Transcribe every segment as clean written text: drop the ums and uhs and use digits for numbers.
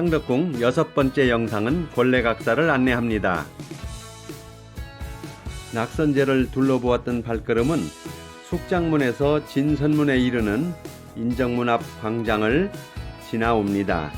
창덕궁 6번째 영상은 권례각사를 안내합니다. 낙선제를 둘러보았던 발걸음은 숙장문에서 진선문에 이르는 인정문 앞 광장을 지나옵니다.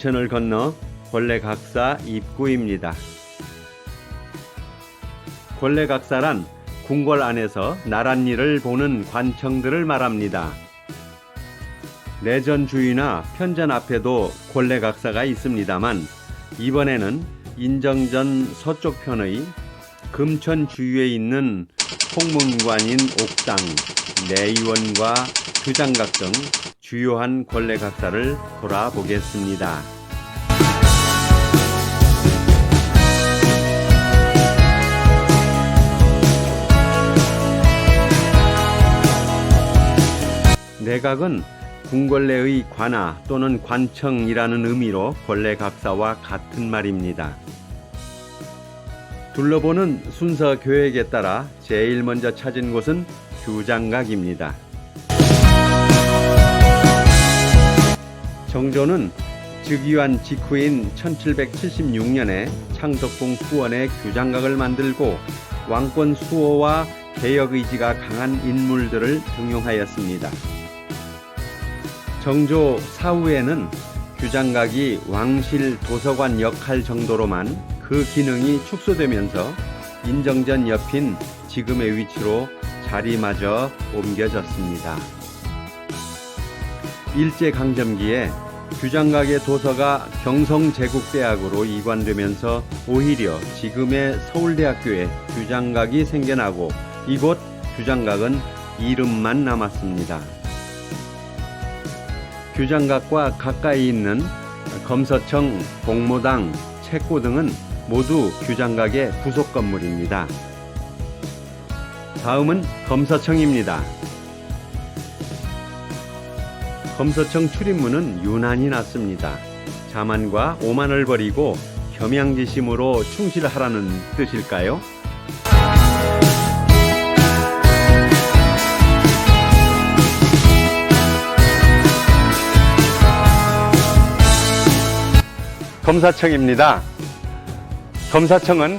금천을 건너 권례각사 입구입니다. 권례각사란 궁궐 안에서 나랏일을 보는 관청들을 말합니다. 내전 주위나 편전 앞에도 권례각사가 있습니다만 이번에는 인정전 서쪽 편의 금천 주위에 있는 홍문관인 옥당, 내의원과 규장각 등 주요한 권례각사를 돌아보겠습니다. 내각은 궁궐내의 관하 또는 관청이라는 의미로 권례각사와 같은 말입니다. 둘러보는 순서 계획에 따라 제일 먼저 찾은 곳은 규장각입니다. 정조는 즉위한 직후인 1776년에 창덕궁 후원에 규장각을 만들고 왕권 수호와 개혁 의지가 강한 인물들을 등용하였습니다. 정조 사후에는 규장각이 왕실 도서관 역할 정도로만 그 기능이 축소되면서 인정전 옆인 지금의 위치로 자리마저 옮겨졌습니다. 일제강점기에 규장각의 도서가 경성제국대학으로 이관되면서 오히려 지금의 서울대학교에 규장각이 생겨나고 이곳 규장각은 이름만 남았습니다. 규장각과 가까이 있는 검서청, 복모당, 책고 등은 모두 규장각의 부속 건물입니다. 다음은 검서청입니다. 검서청 출입문은 유난히 낮습니다. 자만과 오만을 버리고 겸양지심으로 충실하라는 뜻일까요? 검사청입니다. 검사청은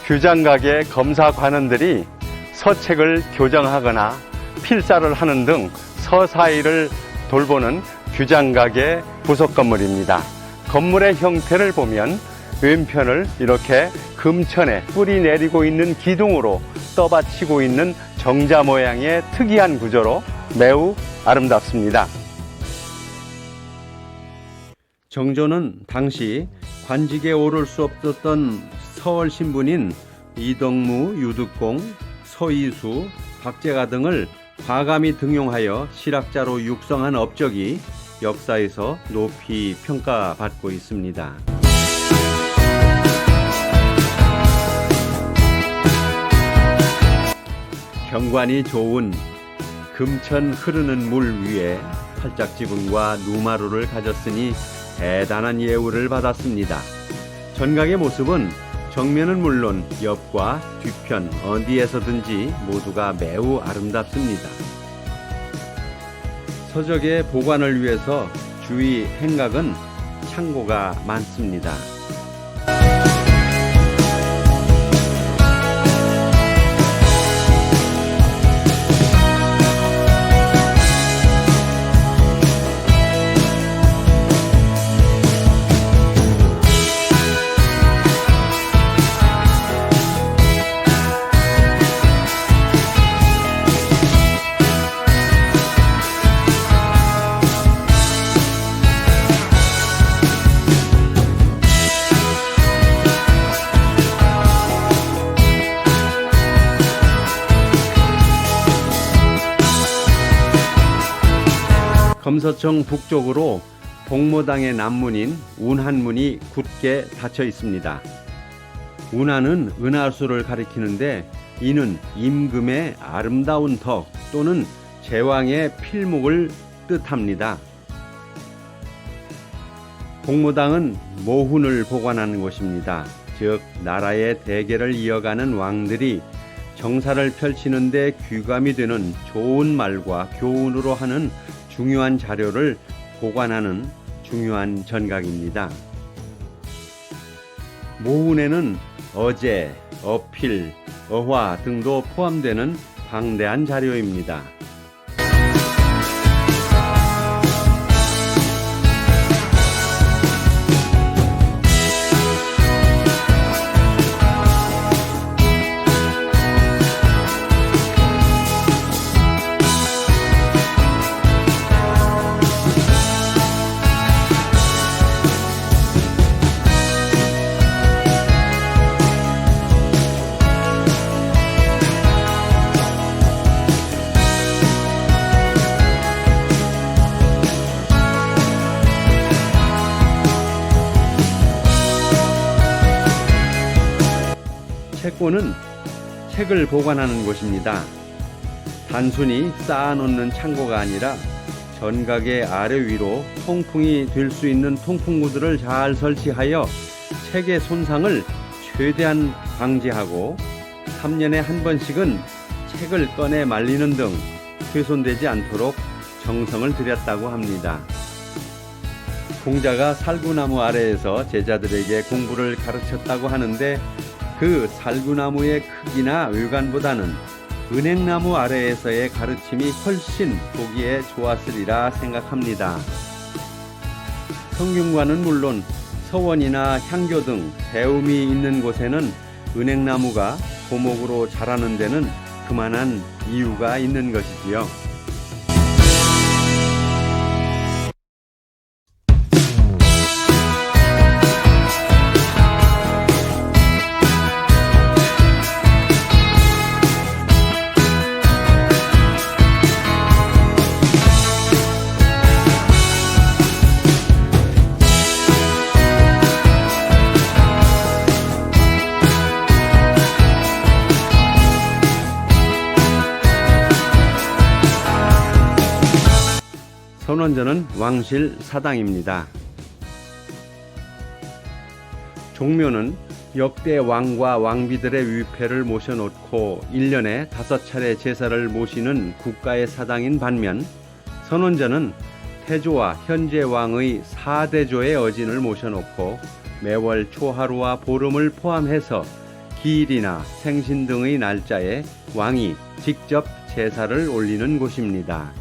규장각의 검사관원들이 서책을 교정하거나 필사를 하는 등 서사일을 돌보는 규장각의 부속 건물입니다. 건물의 형태를 보면 왼편을 이렇게 금천에 뿌리 내리고 있는 기둥으로 떠받치고 있는 정자 모양의 특이한 구조로 매우 아름답습니다. 정조는 당시 관직에 오를 수 없었던 서월 신분인 이덕무, 유득공, 서이수, 박제가 등을 과감히 등용하여 실학자로 육성한 업적이 역사에서 높이 평가받고 있습니다. 경관이 좋은 금천 흐르는 물 위에 활짝지붕과 누마루를 가졌으니 대단한 예우를 받았습니다. 전각의 모습은 정면은 물론 옆과 뒤편 어디에서든지 모두가 매우 아름답습니다. 서적의 보관을 위해서 주위 행각은 창고가 많습니다. 검서청 북쪽으로 복모당의 남문인 운한문이 굳게 닫혀 있습니다. 운한은 은하수를 가리키는데 이는 임금의 아름다운 덕 또는 제왕의 필목을 뜻합니다. 복모당은 모훈을 보관하는 곳입니다. 즉 나라의 대계를 이어가는 왕들이 정사를 펼치는데 귀감이 되는 좋은 말과 교훈으로 하는 중요한 자료를 보관하는 중요한 전각입니다. 모훈에는 어제, 어필, 어화 등도 포함되는 방대한 자료입니다. 책고는 책을 보관하는 곳입니다. 단순히 쌓아놓는 창고가 아니라 전각의 아래 위로 통풍이 될 수 있는 통풍구들을 잘 설치하여 책의 손상을 최대한 방지하고 3년에 한 번씩은 책을 꺼내 말리는 등 훼손되지 않도록 정성을 들였다고 합니다. 공자가 살구나무 아래에서 제자들에게 공부를 가르쳤다고 하는데 그 살구나무의 크기나 외관보다는 은행나무 아래에서의 가르침이 훨씬 보기에 좋았으리라 생각합니다. 성균관은 물론 서원이나 향교 등 배움이 있는 곳에는 은행나무가 고목으로 자라는 데는 그만한 이유가 있는 것이지요. 선원전은 왕실 사당입니다. 종묘는 역대 왕과 왕비들의 위패를 모셔놓고 1년에 5차례 제사를 모시는 국가의 사당인 반면 선원전은 태조와 현재 왕의 4대조의 어진을 모셔놓고 매월 초하루와 보름을 포함해서 기일이나 생신 등의 날짜에 왕이 직접 제사를 올리는 곳입니다.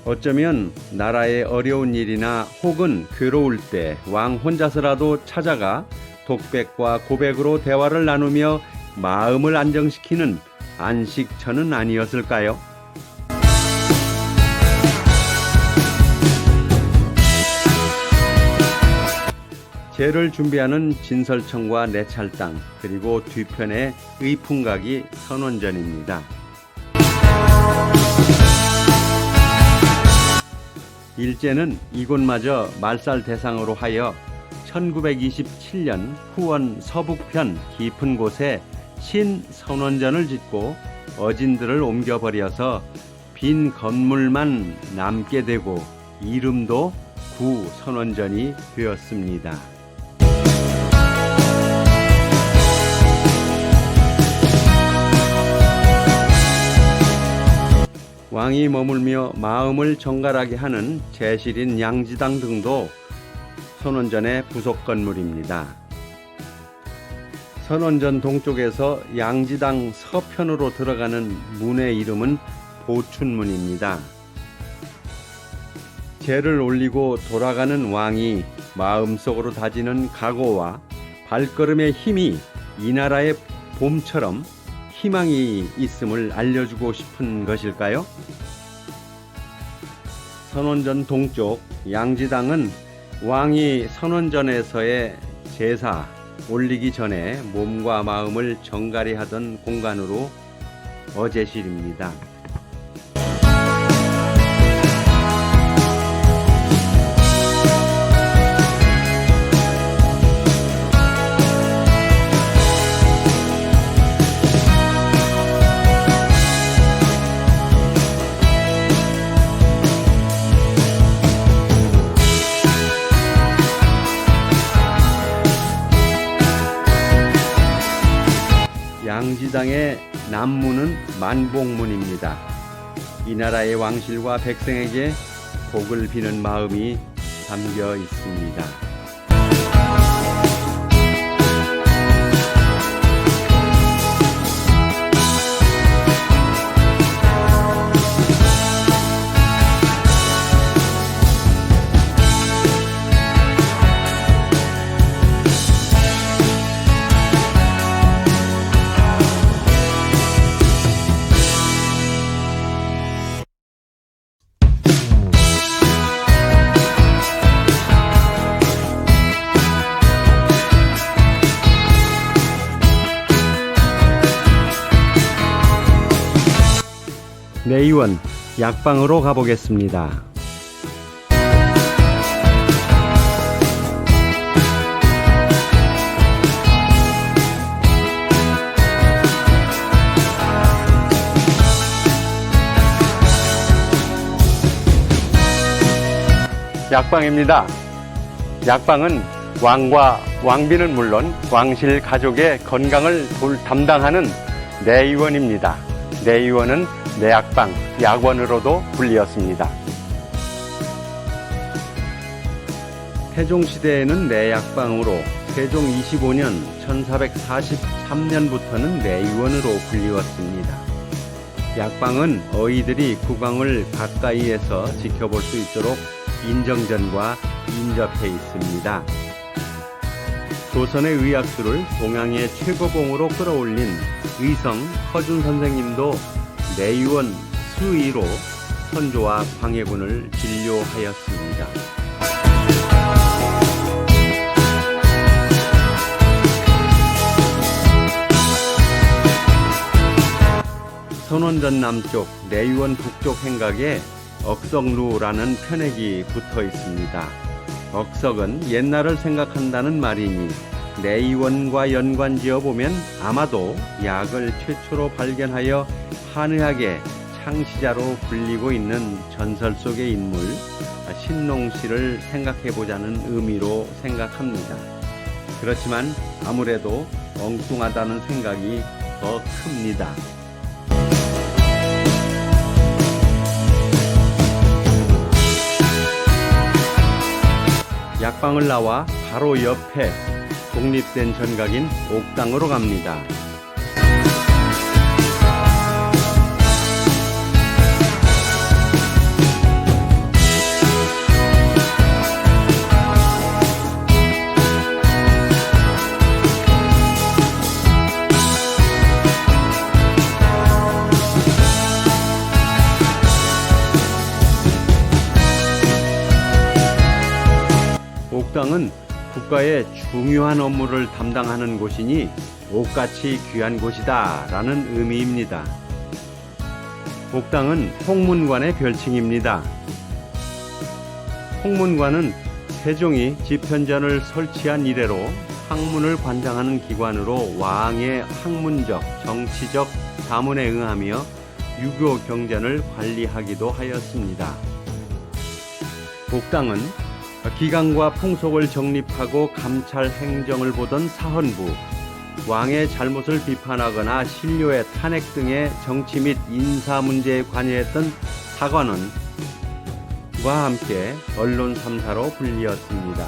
어쩌면 나라의 어려운 일이나 혹은 괴로울 때 왕 혼자서라도 찾아가 독백과 고백으로 대화를 나누며 마음을 안정시키는 안식처는 아니었을까요? 제를 준비하는 진설청과 내찰당 그리고 뒤편의 의풍각이 선원전입니다. 일제는 이곳마저 말살 대상으로 하여 1927년 후원 서북편 깊은 곳에 신선원전을 짓고 어진들을 옮겨버려서 빈 건물만 남게 되고 이름도 구선원전이 되었습니다. 왕이 머물며 마음을 정갈하게 하는 제실인 양지당 등도 선원전의 부속 건물입니다. 선원전 동쪽에서 양지당 서편으로 들어가는 문의 이름은 보춘문입니다. 제를 올리고 돌아가는 왕이 마음속으로 다지는 각오와 발걸음의 힘이 이 나라의 봄처럼 희망이 있음을 알려주고 싶은 것일까요? 선원전 동쪽 양지당은 왕이 선원전에서의 제사 올리기 전에 몸과 마음을 정갈히 하던 공간으로 어제실입니다. 방지당의 남문은 만복문입니다. 이 나라의 왕실과 백성에게 복을 비는 마음이 담겨 있습니다. 내의원 약방으로 가보겠습니다. 약방입니다. 약방은 왕과 왕비는 물론 왕실 가족의 건강을 담당하는 내의원입니다. 내의원은 내약방, 약원으로도 불리었습니다. 태종시대에는 내약방으로, 세종 25년 1443년부터는 내의원으로 불리웠습니다. 약방은 어이들이 국왕을 가까이에서 지켜볼 수 있도록 인정전과 인접해 있습니다. 조선의 의학술을 동양의 최고봉으로 끌어올린 의성 허준 선생님도 내의원 수의로 선조와 광해군을 진료하였습니다. 선원전 남쪽, 내의원 북쪽 행각에 억석루라는 편액이 붙어 있습니다. 억석은 옛날을 생각한다는 말이니 내의원과 연관지어 보면 아마도 약을 최초로 발견하여 한의학의 창시자로 불리고 있는 전설 속의 인물 신농씨를 생각해보자는 의미로 생각합니다. 그렇지만 아무래도 엉뚱하다는 생각이 더 큽니다. 약방을 나와 바로 옆에 독립된 전각인 옥당으로 갑니다. 옥당은 국가의 중요한 업무를 담당하는 곳이니 옥같이 귀한 곳이다 라는 의미입니다. 옥당은 홍문관의 별칭입니다. 홍문관은 세종이 집현전을 설치한 이래로 학문을 관장하는 기관으로 왕의 학문적, 정치적 자문에 응하며 유교 경전을 관리하기도 하였습니다. 옥당은 기강과 풍속을 정립하고 감찰 행정을 보던 사헌부, 왕의 잘못을 비판하거나 신료의 탄핵 등의 정치 및 인사 문제에 관여했던 사관원과 함께 언론 3사로 불리었습니다.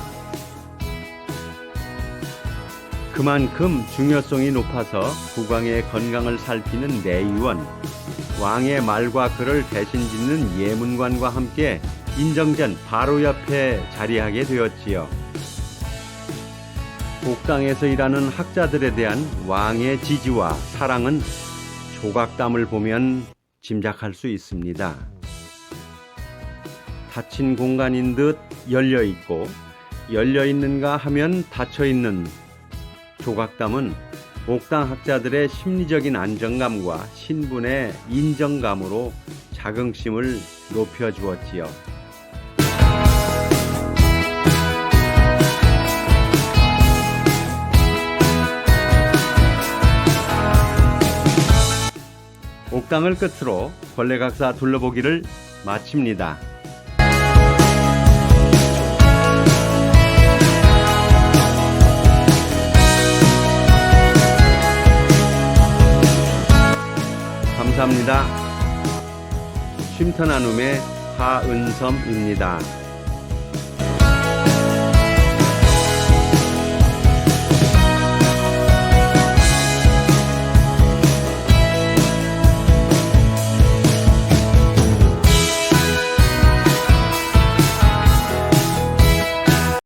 그만큼 중요성이 높아서 국왕의 건강을 살피는 내의원, 왕의 말과 글을 대신 짓는 예문관과 함께 인정전 바로 옆에 자리하게 되었지요. 옥당에서 일하는 학자들에 대한 왕의 지지와 사랑은 조각담을 보면 짐작할 수 있습니다. 닫힌 공간인 듯 열려있고 열려있는가 하면 닫혀있는 조각담은 옥당 학자들의 심리적인 안정감과 신분의 인정감으로 자긍심을 높여주었지요. 옥당을 끝으로 걸레각사 둘러보기를 마칩니다. 감사합니다. 쉼터 나눔의 하은섬입니다.